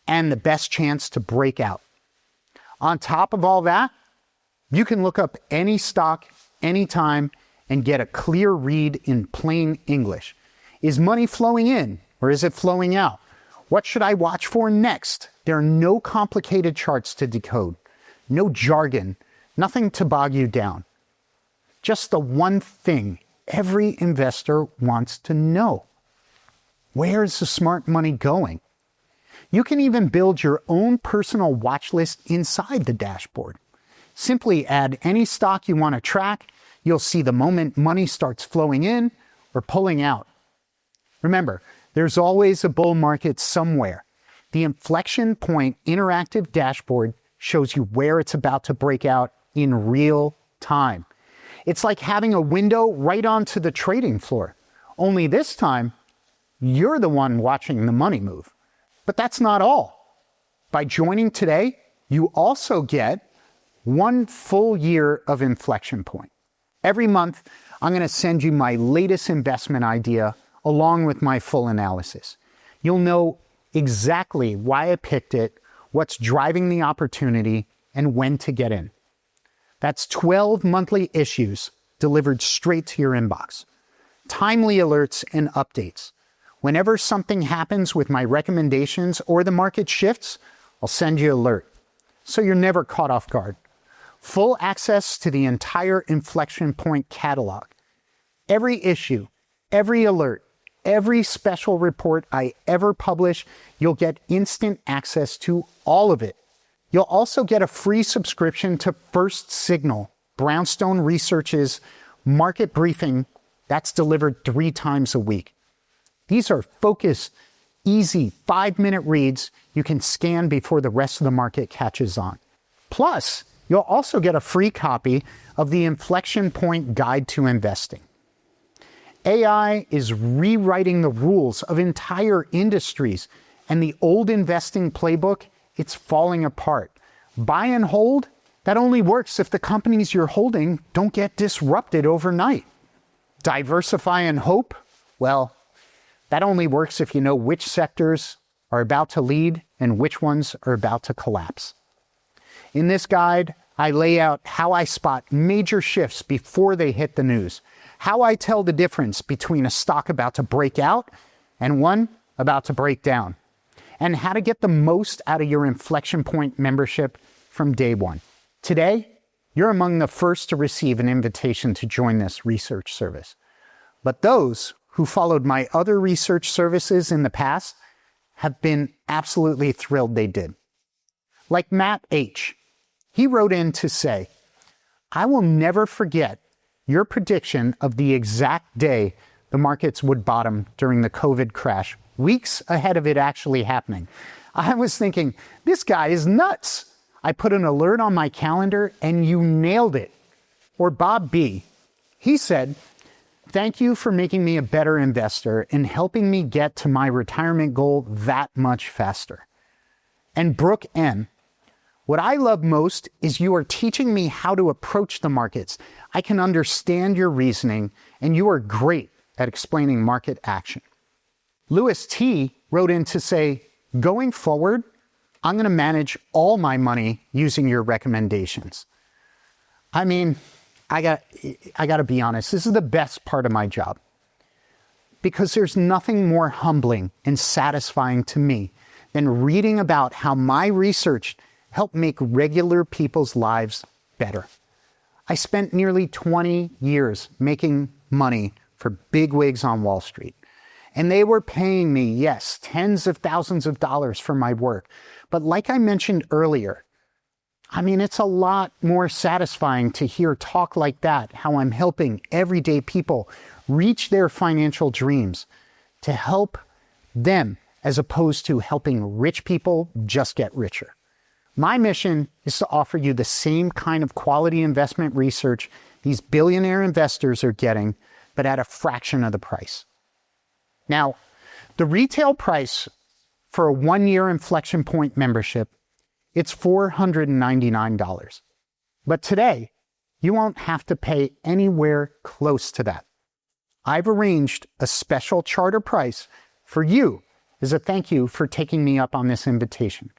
Speaker 1: and the best chance to break out. On top of all that, you can look up any stock, anytime, and get a clear read in plain English. Is money flowing in or is it flowing out? What should I watch for next? There are no complicated charts to decode, no jargon, Nothing to bog you down. Just the one thing every investor wants to know. Where is the smart money going? You can even build your own personal watch list inside the dashboard. Simply add any stock you want to track. You'll see the moment money starts flowing in or pulling out. Remember, there's always a bull market somewhere. The Inflection Point interactive dashboard shows you where it's about to break out in real time. It's like having a window right onto the trading floor. Only this time, you're the one watching the money move. But that's not all. By joining today, you also get 1 full year of Inflection Point. Every month, I'm going to send you my latest investment idea along with my full analysis. You'll know exactly why I picked it, what's driving the opportunity, and when to get in. That's 12 monthly issues delivered straight to your inbox. Timely alerts and updates. Whenever something happens with my recommendations or the market shifts, I'll send you an alert, so you're never caught off guard. Full access to the entire Inflection Point catalog. Every issue, every alert, every special report I ever publish, you'll get instant access to all of it. You'll also get a free subscription to First Signal, Brownstone Research's market briefing that's delivered 3 times a week. These are focused, easy 5-minute reads you can scan before the rest of the market catches on. Plus, you'll also get a free copy of the Inflection Point Guide to Investing. AI is rewriting the rules of entire industries, and the old investing playbook, it's falling apart. Buy and hold, that only works if the companies you're holding don't get disrupted overnight. Diversify and hope, well, that only works if you know which sectors are about to lead and which ones are about to collapse. In this guide, I lay out how I spot major shifts before they hit the news, how I tell the difference between a stock about to break out and one about to break down, and how to get the most out of your Inflection Point membership from day one. Today, you're among the first to receive an invitation to join this research service. But those who followed my other research services in the past have been absolutely thrilled they did. Like Matt H. He wrote in to say, "I will never forget your prediction of the exact day the markets would bottom during the COVID crash, weeks ahead of it actually happening. I was thinking, this guy is nuts. I put an alert on my calendar and you nailed it." Or Bob B. He said, "Thank you for making me a better investor and helping me get to my retirement goal that much faster." And Brooke M. "What I love most is you are teaching me how to approach the markets. I can understand your reasoning, and you are great at explaining market action." Lewis T. wrote in to say, "Going forward, I'm going to manage all my money using your recommendations." I mean, I got to be honest, this is the best part of my job, because there's nothing more humbling and satisfying to me than reading about how my research helped make regular people's lives better. I spent nearly 20 years making money for bigwigs on Wall Street, and they were paying me, yes, tens of thousands of dollars for my work. But like I mentioned earlier, I mean, it's a lot more satisfying to hear talk like that, how I'm helping everyday people reach their financial dreams, to help them as opposed to helping rich people just get richer. My mission is to offer you the same kind of quality investment research these billionaire investors are getting, but at a fraction of the price. Now, the retail price for a 1-year Inflection Point membership, it's $499. But today, you won't have to pay anywhere close to that. I've arranged a special charter price for you as a thank you for taking me up on this invitation.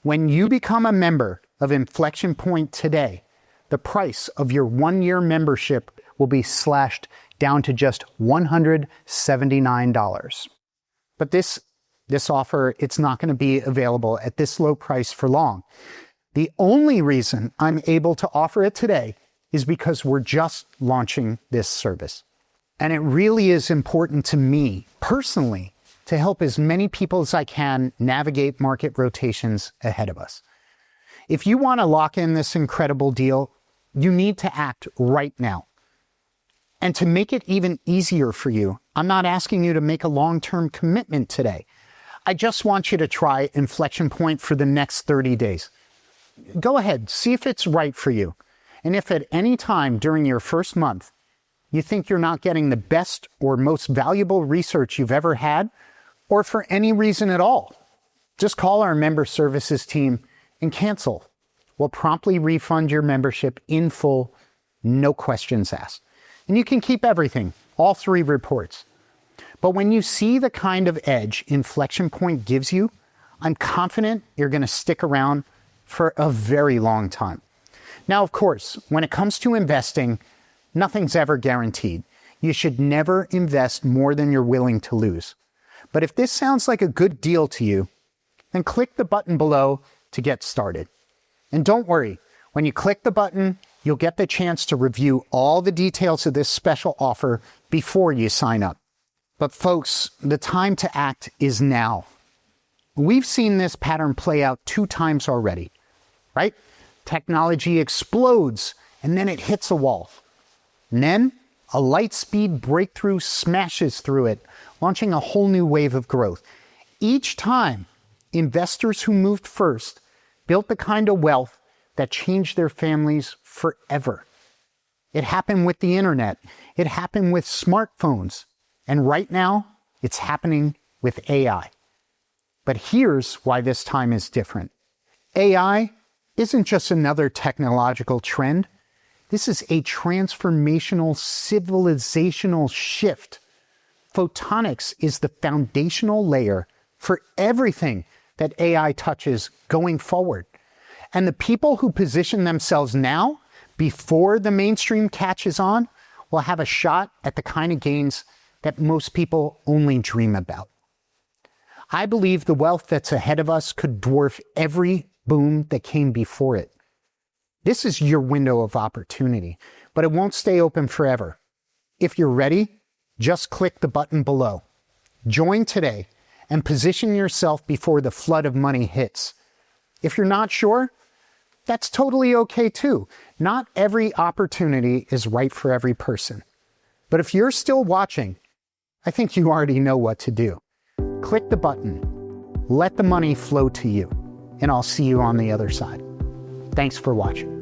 Speaker 1: When you become a member of Inflection Point today, the price of your 1-year membership will be slashed down to just $179. But this offer, it's not going to be available at this low price for long. The only reason I'm able to offer it today is because we're just launching this service. And it really is important to me personally to help as many people as I can navigate market rotations ahead of us. If you want to lock in this incredible deal, you need to act right now. And to make it even easier for you, I'm not asking you to make a long-term commitment today. I just want you to try Inflection Point for the next 30 days. Go ahead, see if it's right for you. And if at any time during your first month, you think you're not getting the best or most valuable research you've ever had, or for any reason at all, just call our member services team and cancel. We'll promptly refund your membership in full, no questions asked. And you can keep everything, all 3 reports. But when you see the kind of edge Inflection Point gives you, I'm confident you're going to stick around for a very long time. Now, of course, when it comes to investing, nothing's ever guaranteed. You should never invest more than you're willing to lose. But if this sounds like a good deal to you, then click the button below to get started. And don't worry, when you click the button, you'll get the chance to review all the details of this special offer before you sign up. But folks, the time to act is now. We've seen this pattern play out 2 times already, right? Technology explodes and then it hits a wall. And then a light speed breakthrough smashes through it, launching a whole new wave of growth. Each time, investors who moved first built the kind of wealth that changed their families forever. It happened with the internet. It happened with smartphones. And right now, it's happening with AI. But here's why this time is different. AI isn't just another technological trend. This is a transformational civilizational shift. Photonics is the foundational layer for everything that AI touches going forward. And the people who position themselves now, before the mainstream catches on, will have a shot at the kind of gains that most people only dream about. I believe the wealth that's ahead of us could dwarf every boom that came before it. This is your window of opportunity, but it won't stay open forever. If you're ready, just click the button below. Join today and position yourself before the flood of money hits. If you're not sure, that's totally okay too. Not every opportunity is right for every person. But if you're still watching, I think you already know what to do. Click the button, let the money flow to you, and I'll see you on the other side. Thanks for watching.